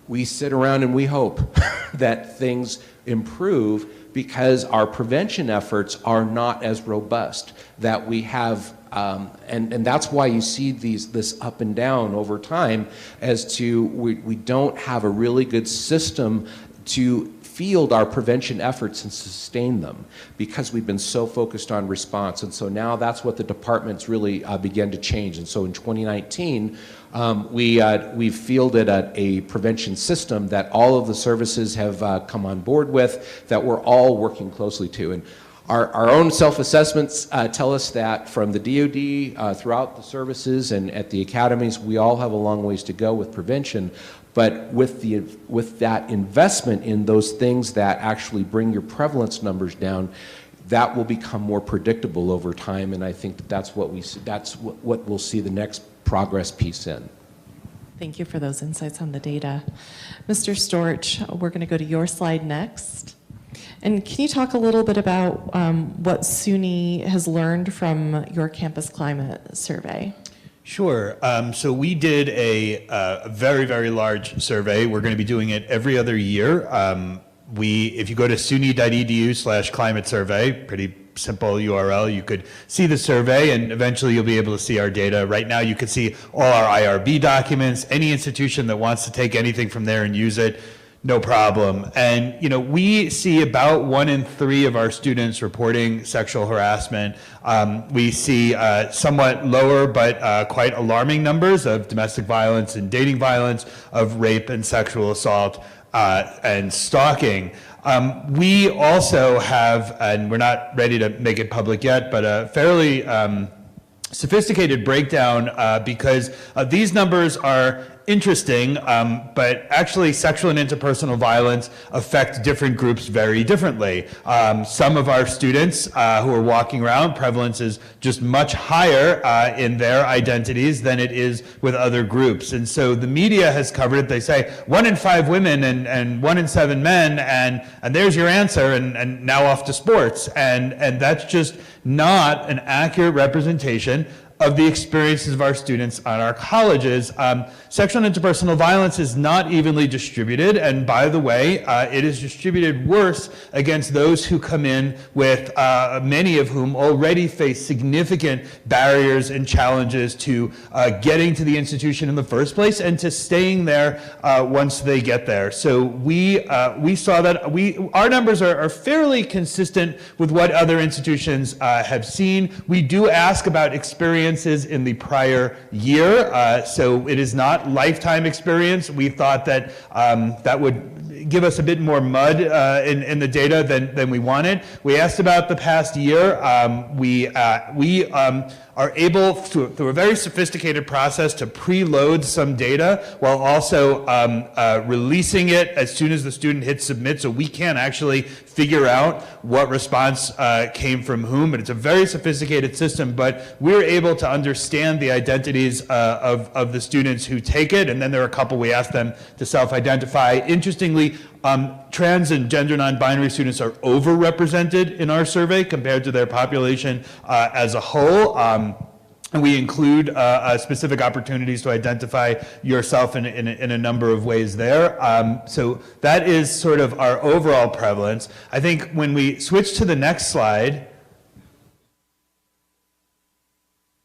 we sit around and we hope that things improve because our prevention efforts are not as robust, that we have and that's why you see this up and down over time as to we don't have a really good system to field our prevention efforts and sustain them because we've been so focused on response. And so now that's what the departments really began to change. And so in 2019, we've fielded a prevention system that all of the services have come on board with, that we're all working closely to. And our own self-assessments tell us that from the DoD throughout the services and at the academies, we all have a long ways to go with prevention. But with that investment in those things that actually bring your prevalence numbers down, that will become more predictable over time. And I think that's what we'll see the next progress piece in. Thank you for those insights on the data. Mr. Storch, we're going to go to your slide next. And can you talk a little bit about what SUNY has learned from your campus climate survey? Sure. So we did a very, very large survey. We're going to be doing it every other year. If you go to suny.edu/climate survey, pretty simple URL, you could see the survey, and eventually you'll be able to see our data. Right now you can see all our IRB documents. Any institution that wants to take anything from there and use it, no problem. And we see about 1 in 3 of our students reporting sexual harassment. We see somewhat lower but quite alarming numbers of domestic violence and dating violence, of rape and sexual assault and stalking. We also have, and we're not ready to make it public yet, but a fairly sophisticated breakdown because these numbers are interesting, but actually sexual and interpersonal violence affect different groups very differently. Some of our students who are walking around, prevalence is just much higher in their identities than it is with other groups. And so the media has covered it. They say 1 in 5 women and 1 in 7 men, and there's your answer, and now off to sports. And that's just not an accurate representation of the experiences of our students on our colleges. Sexual and interpersonal violence is not evenly distributed, and by the way, it is distributed worse against those who come in with, many of whom already face significant barriers and challenges to getting to the institution in the first place and to staying there once they get there. So we saw that our numbers are fairly consistent with what other institutions have seen. We do ask about experiences in the prior year, so it is not lifetime experience. We thought that that would give us a bit more mud in the data than we wanted. We asked about the past year. We are able, through a very sophisticated process, to preload some data while also releasing it as soon as the student hits submit, so we can actually figure out what response came from whom. But it's a very sophisticated system, but we're able to understand the identities of the students who take it, and then there are a couple we ask them to self-identify. Interestingly, trans and gender non-binary students are overrepresented in our survey compared to their population as a whole. And we include specific opportunities to identify yourself in a number of ways there. So that is sort of our overall prevalence. I think when we switch to the next slide,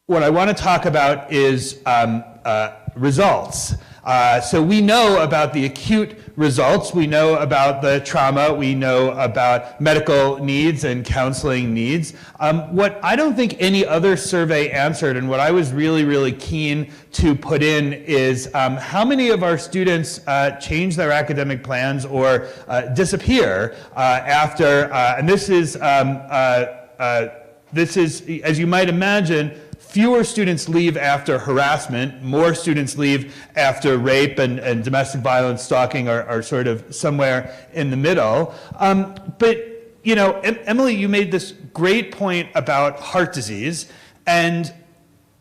what I want to talk about is results. So we know about the acute results, we know about the trauma, we know about medical needs and counseling needs. What I don't think any other survey answered, and what I was really, really keen to put in, is how many of our students change their academic plans or disappear after, and this is, as you might imagine, fewer students leave after harassment, more students leave after rape, and domestic violence, stalking are sort of somewhere in the middle. But, Emily, you made this great point about heart disease, and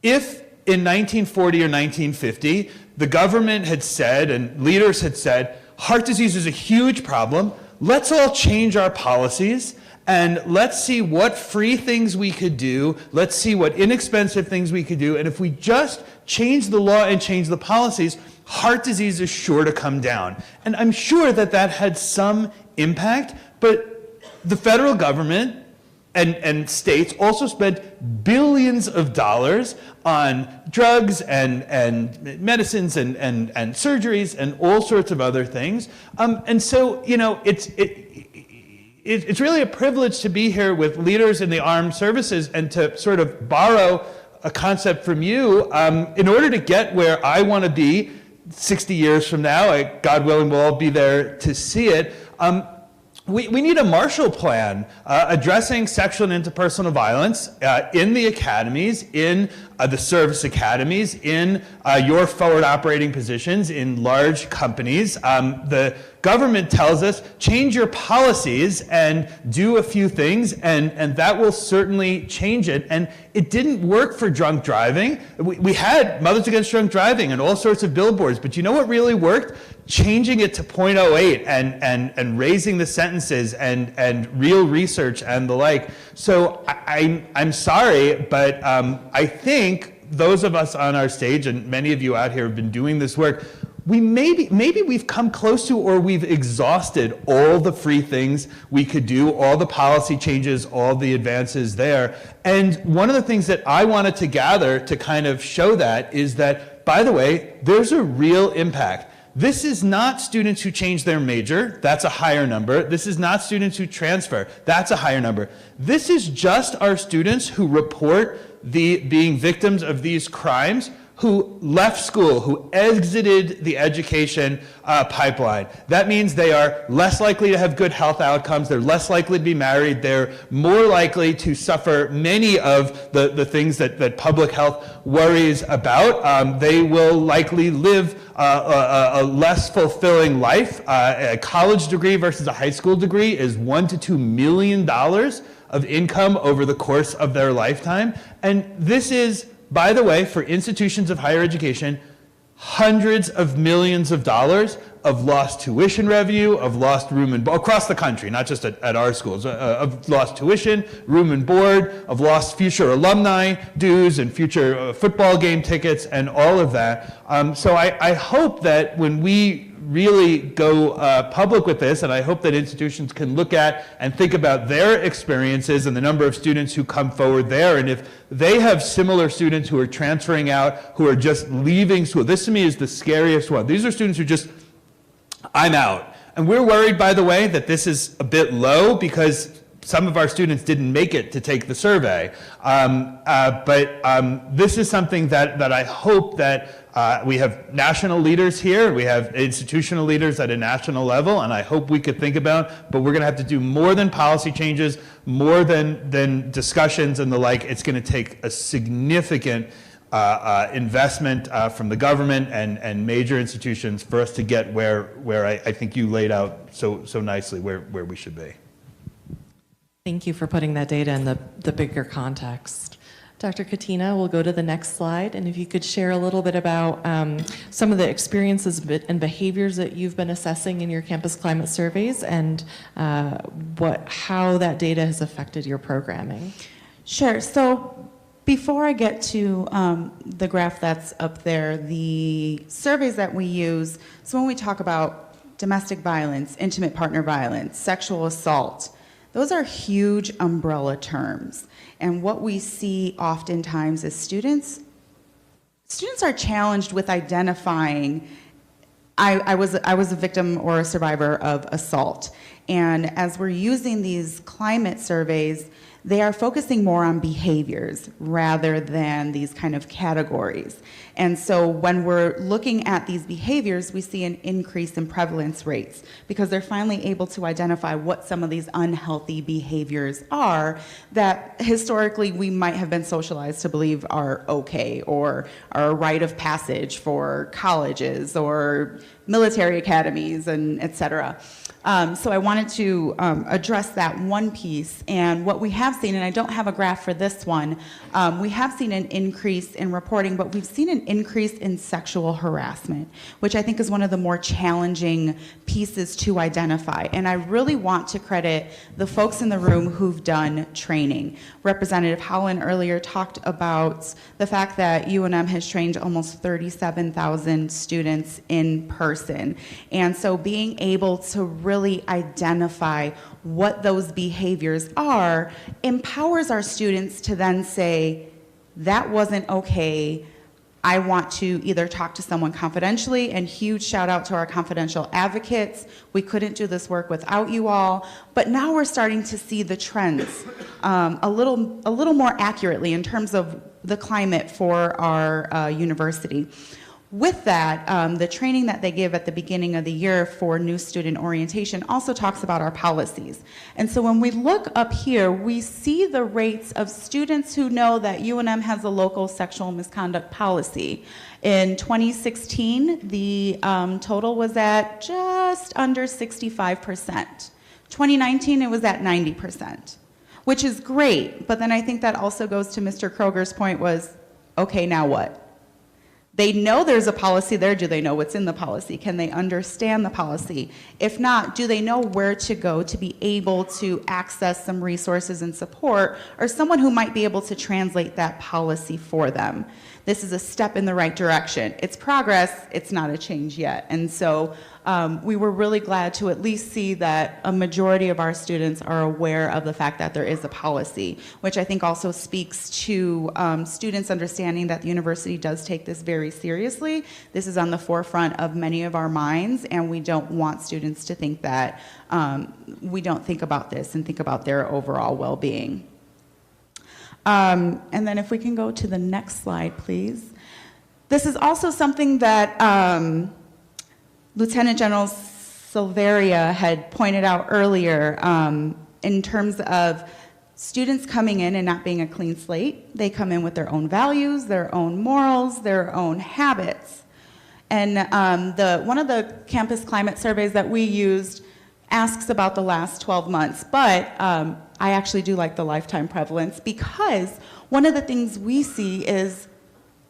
if in 1940 or 1950, the government had said, and leaders had said, heart disease is a huge problem, let's all change our policies, and let's see what free things we could do. Let's see what inexpensive things we could do. And if we just change the law and change the policies, heart disease is sure to come down. And I'm sure that that had some impact, but the federal government and states also spent billions of dollars on drugs and medicines and surgeries and all sorts of other things. And so, it's really a privilege to be here with leaders in the armed services and to sort of borrow a concept from you in order to get where I want to be 60 years from now. God willing, we'll all be there to see it. We need a Marshall Plan addressing sexual and interpersonal violence in the academies, in the service academies, in your forward operating positions, in large companies. The government tells us, change your policies and do a few things, and that will certainly change it. And it didn't work for drunk driving. We had Mothers Against Drunk Driving and all sorts of billboards, but you know what really worked? Changing it to 0.08 and raising the sentences and real research and the like. So I'm sorry, but I think those of us on our stage, and many of you out here have been doing this work, maybe we've come close to, or we've exhausted all the free things we could do, all the policy changes, all the advances there. And one of the things that I wanted to gather to kind of show that is that, by the way, there's a real impact. This is not students who change their major, that's a higher number. This is not students who transfer, that's a higher number. This is just our students who report being victims of these crimes, who left school, who exited the education pipeline. That means they are less likely to have good health outcomes, they're less likely to be married, they're more likely to suffer many of the things that public health worries about. They will likely live a less fulfilling life. A college degree versus a high school degree is $1 to $2 million of income over the course of their lifetime. And this is, by the way, for institutions of higher education, hundreds of millions of dollars of lost tuition revenue, of lost room and board, across the country, not just at our schools, of lost tuition, room and board, of lost future alumni dues and future football game tickets and all of that. So I hope that when we really go public with this, and I hope that institutions can look at and think about their experiences and the number of students who come forward there, and if they have similar students who are transferring out, who are just leaving school. This to me is the scariest one. These are students who just, I'm out. And we're worried, by the way, that this is a bit low because some of our students didn't make it to take the survey. But this is something that I hope that we have national leaders here, we have institutional leaders at a national level, and I hope we could think about, but we're gonna have to do more than policy changes, more than discussions and the like. It's gonna take a significant investment from the government and major institutions for us to get where I think you laid out so nicely where we should be. Thank you for putting that data in the bigger context. Dr. Catena, we'll go to the next slide, and if you could share a little bit about some of the experiences and behaviors that you've been assessing in your campus climate surveys and how that data has affected your programming. Sure. So before I get to the graph that's up there, the surveys that we use, so when we talk about domestic violence, intimate partner violence, sexual assault, those are huge umbrella terms. And what we see oftentimes is students are challenged with identifying, I was a victim or a survivor of assault. And as we're using these climate surveys, they are focusing more on behaviors rather than these kind of categories. And so when we're looking at these behaviors, we see an increase in prevalence rates because they're finally able to identify what some of these unhealthy behaviors are that historically we might have been socialized to believe are okay or are a rite of passage for colleges or military academies and et cetera. So I wanted to address that one piece, and what we have seen, and I don't have a graph for this one, we have seen an increase in reporting, but we've seen an increase in sexual harassment, which I think is one of the more challenging pieces to identify. And I really want to credit the folks in the room who've done training. Representative Howland earlier talked about the fact that UNM has trained almost 37,000 students in person. And so being able to really identify what those behaviors are empowers our students to then say, that wasn't okay. I want to either talk to someone confidentially, and huge shout out to our confidential advocates. We couldn't do this work without you all, but now we're starting to see the trends a little more accurately in terms of the climate for our university. With that, the training that they give at the beginning of the year for new student orientation also talks about our policies. And so when we look up here, we see the rates of students who know that UNM has a local sexual misconduct policy. In 2016, the total was at just under 65%. 2019, it was at 90%, which is great. But then I think that also goes to Mr. Kroger's point was, okay, now what? They know there's a policy there. Do they know what's in the policy? Can they understand the policy? If not, do they know where to go to be able to access some resources and support, or someone who might be able to translate that policy for them? This is a step in the right direction. It's progress, it's not a change yet. And so we were really glad to at least see that a majority of our students are aware of the fact that there is a policy, which I think also speaks to students understanding that the university does take this very seriously. This is on the forefront of many of our minds, and we don't want students to think that we don't think about this and think about their overall well-being. And then if we can go to the next slide, please. This is also something that Lieutenant General Silveria had pointed out earlier in terms of students coming in and not being a clean slate. They come in with their own values, their own morals, their own habits. And one of the campus climate surveys that we used asks about the last 12 months, but I actually do like the lifetime prevalence, because one of the things we see is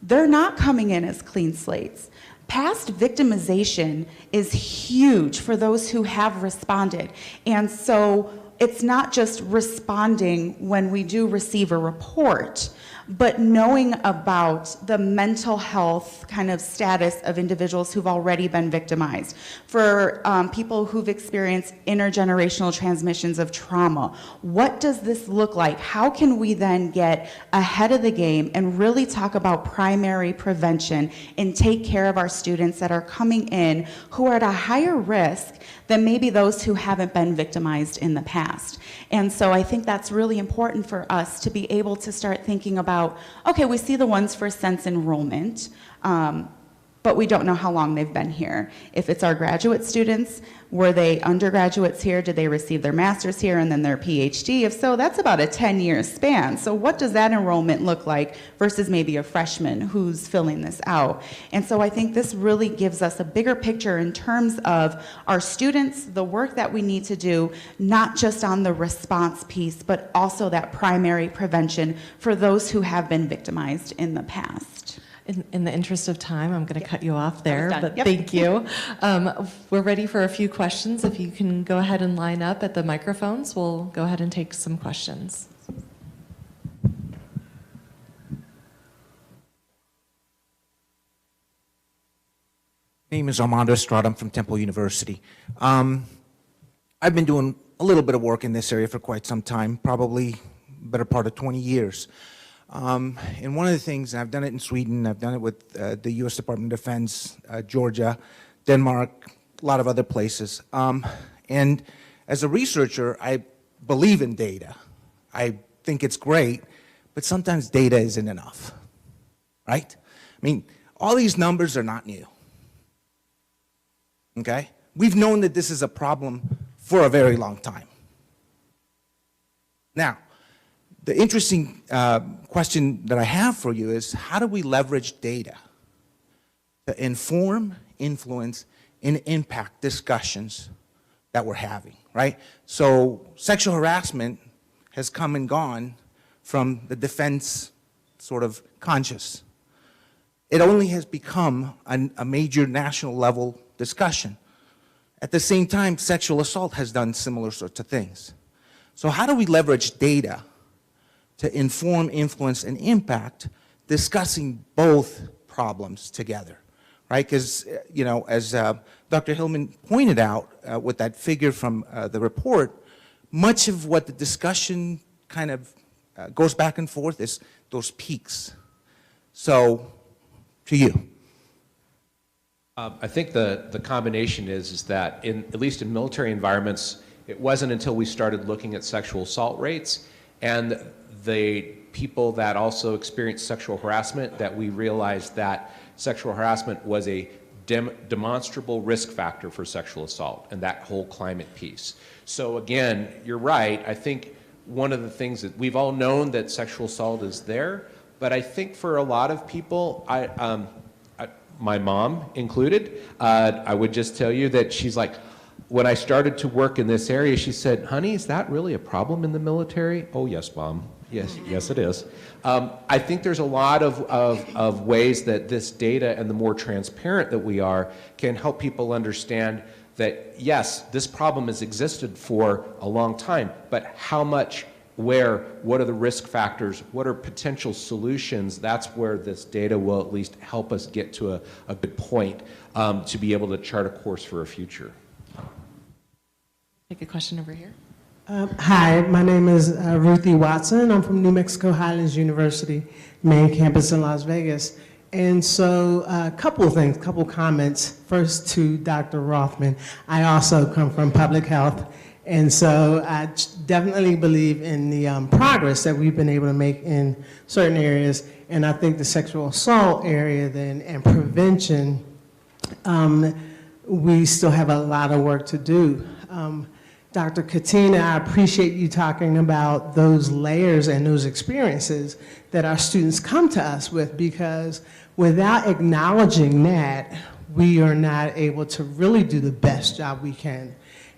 they're not coming in as clean slates. Past victimization is huge for those who have responded. And so it's not just responding when we do receive a report, but knowing about the mental health kind of status of individuals who've already been victimized. For people who've experienced intergenerational transmissions of trauma, what does this look like? How can we then get ahead of the game and really talk about primary prevention and take care of our students that are coming in who are at a higher risk than maybe those who haven't been victimized in the past? And so I think that's really important for us to be able to start thinking about, okay, we see the ones for sense enrollment, but we don't know how long they've been here. If it's our graduate students, were they undergraduates here? Did they receive their master's here and then their PhD? If so, that's about a 10-year span. So what does that enrollment look like versus maybe a freshman who's filling this out? And so I think this really gives us a bigger picture in terms of our students, the work that we need to do, not just on the response piece, but also that primary prevention for those who have been victimized in the past. In the interest of time, I'm going to cut you off there, but Yep. thank you. We're ready for a few questions. If you can go ahead and line up at the microphones, we'll go ahead and take some questions. My name is Armando Estrada. I'm from Temple University. I've been doing a little bit of work in this area for quite some time, probably better part of 20 years. And one of the things, and I've done it in Sweden, I've done it with the U.S. Department of Defense, Georgia, Denmark, a lot of other places. And as a researcher, I believe in data. I think it's great, but sometimes data isn't enough, right? I mean, all these numbers are not new, okay? We've known that this is a problem for a very long time. Now, the interesting question that I have for you is, how do we leverage data to inform, influence, and impact discussions that we're having, right? So sexual harassment has come and gone from the defense sort of conscious. It only has become a major national level discussion. At the same time, sexual assault has done similar sorts of things. So how do we leverage data to inform, influence, and impact, discussing both problems together, right? Because, you know, as Dr. Hillman pointed out with that figure from the report, much of what the discussion kind of goes back and forth is those peaks. So, to you. I think the combination is that, at least in military environments, it wasn't until we started looking at sexual assault rates and the people that also experienced sexual harassment that we realized that sexual harassment was a demonstrable risk factor for sexual assault, and that whole climate piece. So again, you're right. I think one of the things that we've all known that sexual assault is there, but I think for a lot of people, my mom included, I would just tell you that she's like, when I started to work in this area, she said, "Honey, is that really a problem in the military?" "Oh, yes, Mom. Yes, it is. I think there's a lot of ways that this data, and the more transparent that we are, can help people understand that, yes, this problem has existed for a long time, but how much, where, what are the risk factors, what are potential solutions? That's where this data will at least help us get to a good point to be able to chart a course for a future. Take a question over here. Hi, my name is Ruthie Watson. I'm from New Mexico Highlands University, main campus in Las Vegas. And so a couple of things, couple comments. First to Dr. Rothman. I also come from public health. And so I definitely believe in the progress that we've been able to make in certain areas. And I think the sexual assault area then and prevention, we still have a lot of work to do. Dr. Catena, I appreciate you talking about those layers and those experiences that our students come to us with, because without acknowledging that, we are not able to really do the best job we can.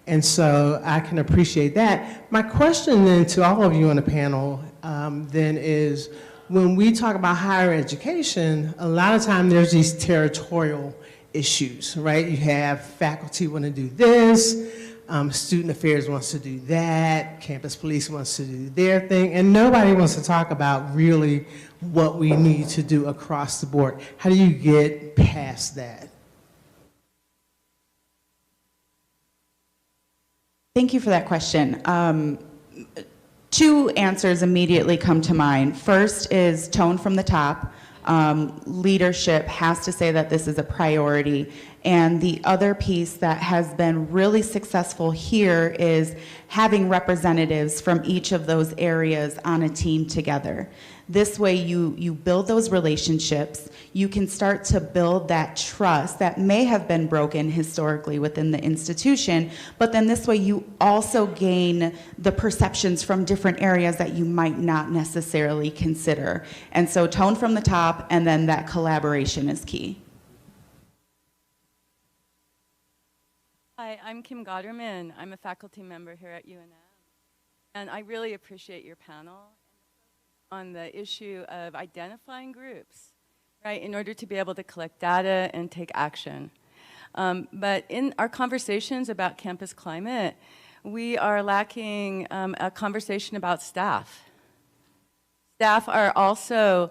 And so I can appreciate that. My question then to all of you on the panel then is, when we talk about higher education, a lot of time there's these territorial issues, right? You have faculty want to do this, student affairs wants to do that, campus police wants to do their thing, and nobody wants to talk about really what we need to do across the board. How do you get past that? Thank you for that question. Two answers immediately come to mind. First is tone from the top. Leadership has to say that this is a priority. And the other piece that has been really successful here is having representatives from each of those areas on a team together. This way you build those relationships, you can start to build that trust that may have been broken historically within the institution, but then this way you also gain the perceptions from different areas that you might not necessarily consider. And so tone from the top, and then that collaboration is key. Hi, I'm Kim Godderman. I'm a faculty member here at UNM. And I really appreciate your panel on the issue of identifying groups, right, in order to be able to collect data and take action. But in our conversations about campus climate, we are lacking a conversation about staff. Staff are also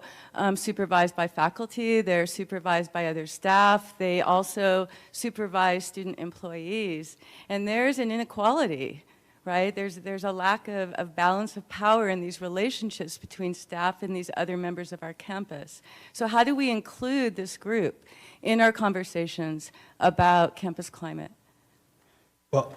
supervised by faculty, they're supervised by other staff, they also supervise student employees. And there's an inequality, right? There's a lack of balance of power in these relationships between staff and these other members of our campus. So how do we include this group in our conversations about campus climate? Well,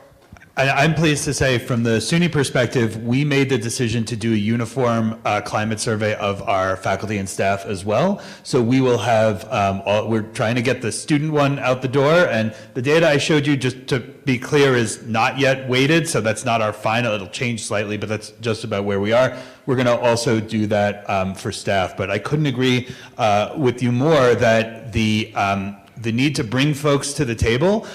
I'm pleased to say, from the SUNY perspective, we made the decision to do a uniform climate survey of our faculty and staff as well. So we will have, we're trying to get the student one out the door, and the data I showed you, just to be clear, is not yet weighted, so that's not our final. It'll change slightly, but that's just about where we are. We're going to also do that for staff, but I couldn't agree with you more that the need to bring folks to the table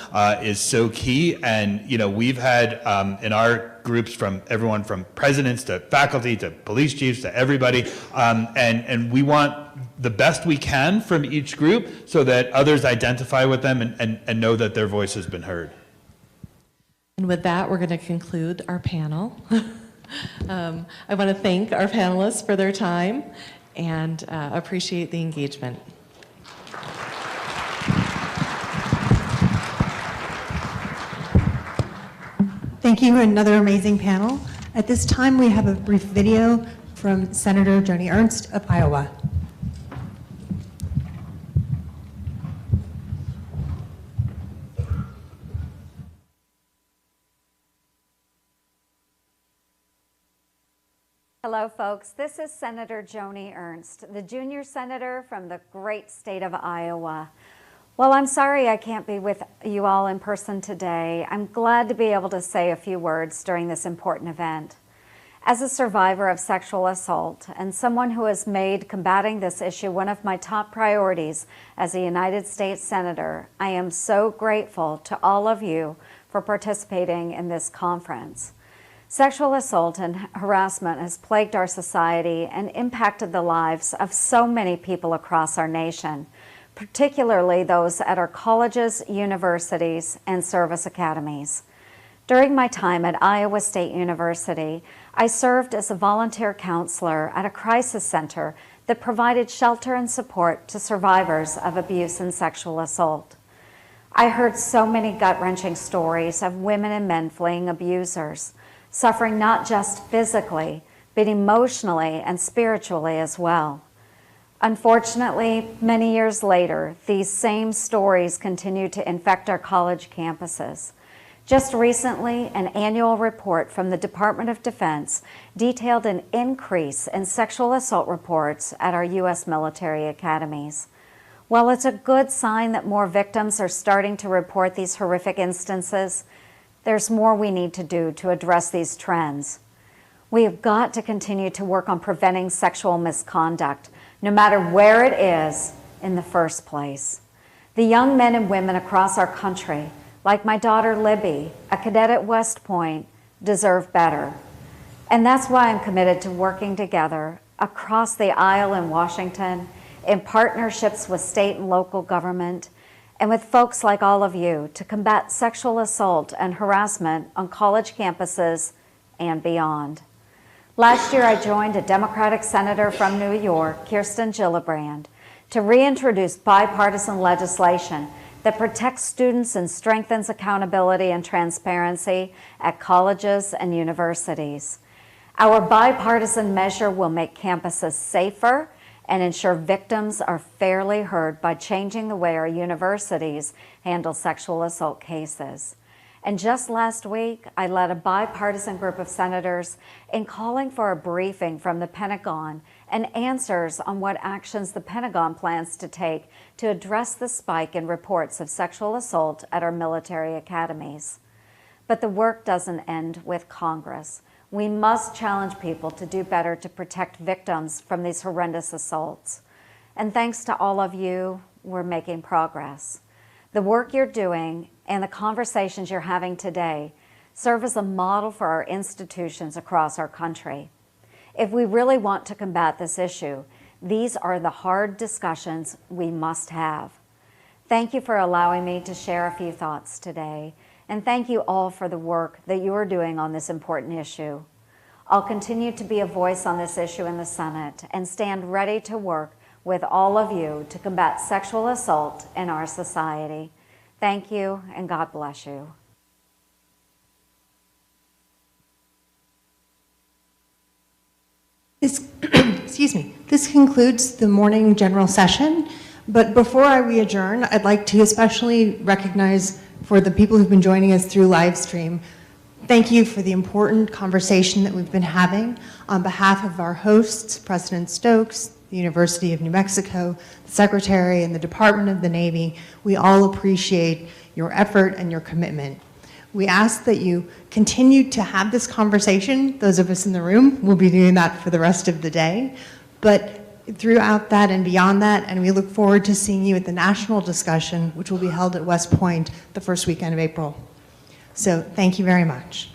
is so key. And, you know, we've had in our groups from everyone from presidents to faculty to police chiefs to everybody, and we want the best we can from each group so that others identify with them and know that their voice has been heard. And with that, we're going to conclude our panel. I want to thank our panelists for their time and appreciate the engagement. Thank you, another amazing panel. At this time, we have a brief video from Senator Joni Ernst of Iowa. Hello, folks. This is Senator Joni Ernst, the junior senator from the great state of Iowa. Well, I'm sorry I can't be with you all in person today. I'm glad to be able to say a few words during this important event. As a survivor of sexual assault and someone who has made combating this issue one of my top priorities as a United States Senator, I am so grateful to all of you for participating in this conference. Sexual assault and harassment has plagued our society and impacted the lives of so many people across our nation, particularly those at our colleges, universities, and service academies. During my time at Iowa State University, I served as a volunteer counselor at a crisis center that provided shelter and support to survivors of abuse and sexual assault. I heard so many gut-wrenching stories of women and men fleeing abusers, suffering not just physically, but emotionally and spiritually as well. Unfortunately, many years later, these same stories continue to infect our college campuses. Just recently, an annual report from the Department of Defense detailed an increase in sexual assault reports at our U.S. military academies. While it's a good sign that more victims are starting to report these horrific instances, there's more we need to do to address these trends. We have got to continue to work on preventing sexual misconduct, no matter where it is in the first place. The young men and women across our country, like my daughter Libby, a cadet at West Point, deserve better. And that's why I'm committed to working together across the aisle in Washington, in partnerships with state and local government, and with folks like all of you to combat sexual assault and harassment on college campuses and beyond. Last year, I joined a Democratic senator from New York, Kirsten Gillibrand, to reintroduce bipartisan legislation that protects students and strengthens accountability and transparency at colleges and universities. Our bipartisan measure will make campuses safer and ensure victims are fairly heard by changing the way our universities handle sexual assault cases. And just last week, I led a bipartisan group of senators in calling for a briefing from the Pentagon and answers on what actions the Pentagon plans to take to address the spike in reports of sexual assault at our military academies. But the work doesn't end with Congress. We must challenge people to do better to protect victims from these horrendous assaults. And thanks to all of you, we're making progress. The work you're doing and the conversations you're having today serve as a model for our institutions across our country. If we really want to combat this issue, these are the hard discussions we must have. Thank you for allowing me to share a few thoughts today, and thank you all for the work that you are doing on this important issue. I'll continue to be a voice on this issue in the Senate and stand ready to work with all of you to combat sexual assault in our society. Thank you, and God bless you. This concludes the morning general session, but before we adjourn, I'd like to especially recognize for the people who've been joining us through live stream. Thank you for the important conversation that we've been having. On behalf of our hosts, President Stokes, the University of New Mexico, the Secretary, and the Department of the Navy, we all appreciate your effort and your commitment. We ask that you continue to have this conversation. Those of us in the room will be doing that for the rest of the day. But throughout that and beyond that, and we look forward to seeing you at the national discussion, which will be held at West Point the first weekend of April. So thank you very much.